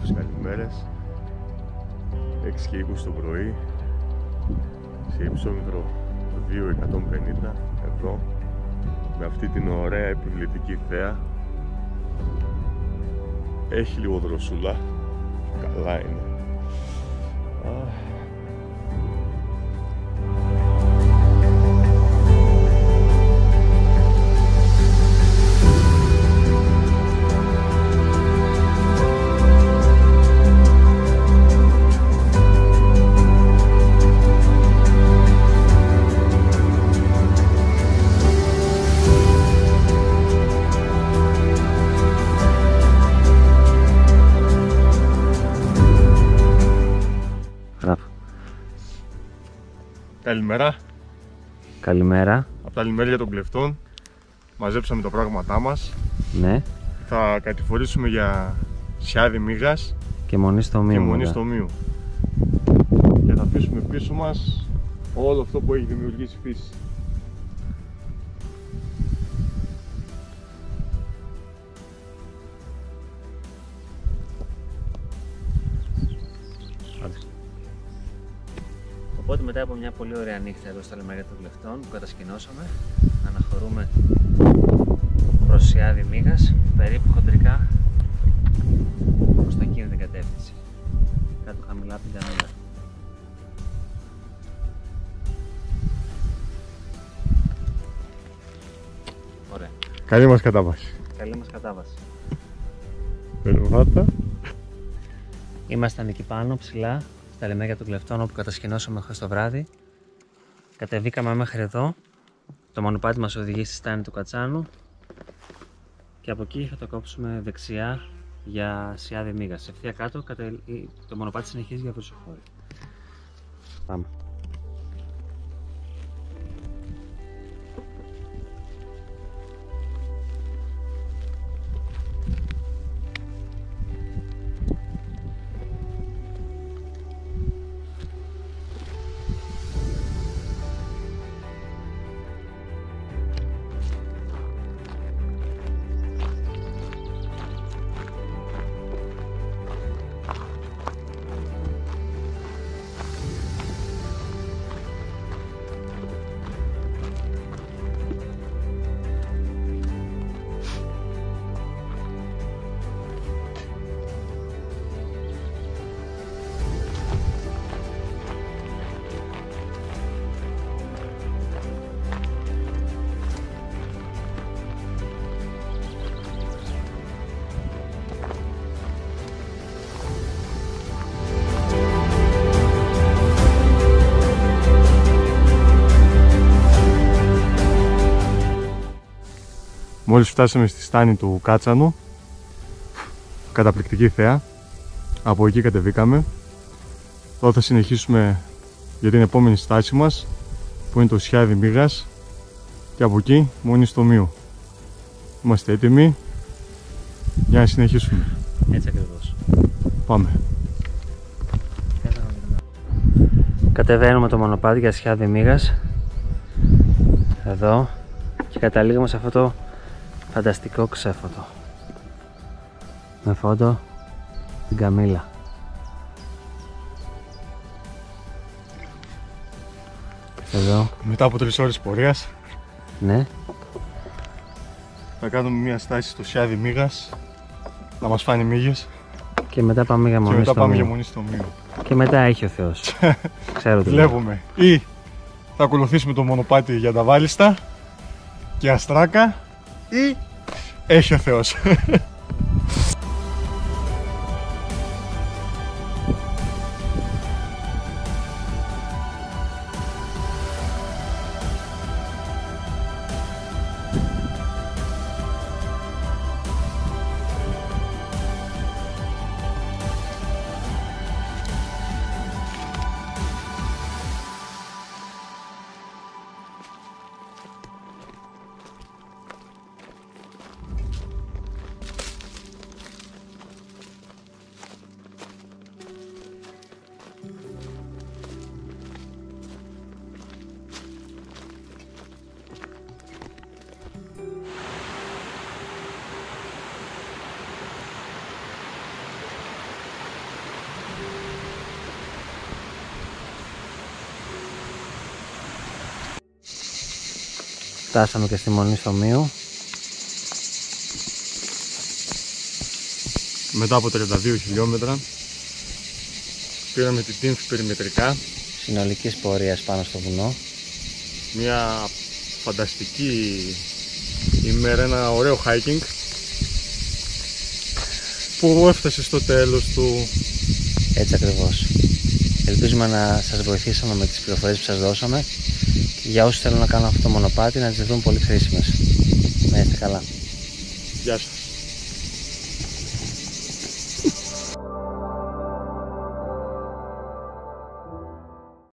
όμορφες καλημέρες. 6 και 20 το πρωί, σε υψόμετρο 2.150 εδώ, με αυτή την ωραία επιβλητική θέα. Έχει λίγο δροσούλα, καλά είναι. Καλημέρα. Καλημέρα. Από τα λιμέρια των Κλεφτών μαζέψαμε τα πράγματά μας. Ναι. Θα κατηφορήσουμε για Σιάδη Μήγας και Μονή στο Μείου. Και Μονή στο Μείου. Και θα αφήσουμε πίσω μας όλο αυτό που έχει δημιουργήσει η φύση. Οπότε μετά από μια πολύ ωραία νύχτα εδώ στα λιμέρια των Κλεφτών που κατασκηνώσαμε, αναχωρούμε προς Σιάδη Μήγας, περίπου χοντρικά προς τα εκείνη την κατεύθυνση, κάτω χαμηλά από την Καμήλα. Ωραία. Καλή μας κατάβαση. Καλή μας κατάβαση. Περβάτα. Ήμασταν εκεί πάνω ψηλά στα λιμέρια των Κλεφτών όπου κατασκηνώσαμε χθες το βράδυ. Κατεβήκαμε μέχρι εδώ. Το μονοπάτι μας οδηγεί στη στάνη του Κατσάνου και από εκεί θα το κόψουμε δεξιά για Σιάδη Μήγας. Ευθεία κάτω το μονοπάτι συνεχίζει για Βρυσοχώρη. Πάμε. Μόλις φτάσαμε στη στάνη του Κάτσανου, καταπληκτική θέα, από εκεί κατεβήκαμε. Τώρα θα συνεχίσουμε για την επόμενη στάση μας, που είναι το Σιάδη Μήγας, και από εκεί Μονή στο Μείου. Είμαστε έτοιμοι για να συνεχίσουμε. Έτσι ακριβώς. Πάμε. Κατεβαίνουμε το μονοπάτι για Σιάδη Μήγας εδώ και καταλήγουμε σε αυτό το φανταστικό ξέφωτο με φόντο την Καμήλα. Εδώ. Μετά από 3 ώρες πορείας, Ναι. θα κάνουμε μια στάση στο Σιάδη Μήγας να μας φάνει μύγες Και μετά πάμε για και Μονή μετά στο πάμε για Μείου. Μονή στο Μείου. Και μετά έχει ο Θεός. Ξέρω τι λέω. Βλέπουμε. Ή θα ακολουθήσουμε το μονοπάτι για τα Βάλιστα και Αστράκα, ή έχει ο Θεός. Φτάσαμε και στη Μονή Στομίου. Μετά από 32 χιλιόμετρα πήραμε την Τίνθ περιμετρικά. Συνολικής πορείας πάνω στο βουνό. Μια φανταστική ημέρα, ένα ωραίο hiking που έφτασε στο τέλος του. Έτσι ακριβώς. Ελπίζουμε να σας βοηθήσαμε με τις πληροφορίες που σας δώσαμε και για όσους θέλουν να κάνουν αυτό το μονοπάτι να τις δουν πολύ χρήσιμες. Να είστε καλά. Γεια σας.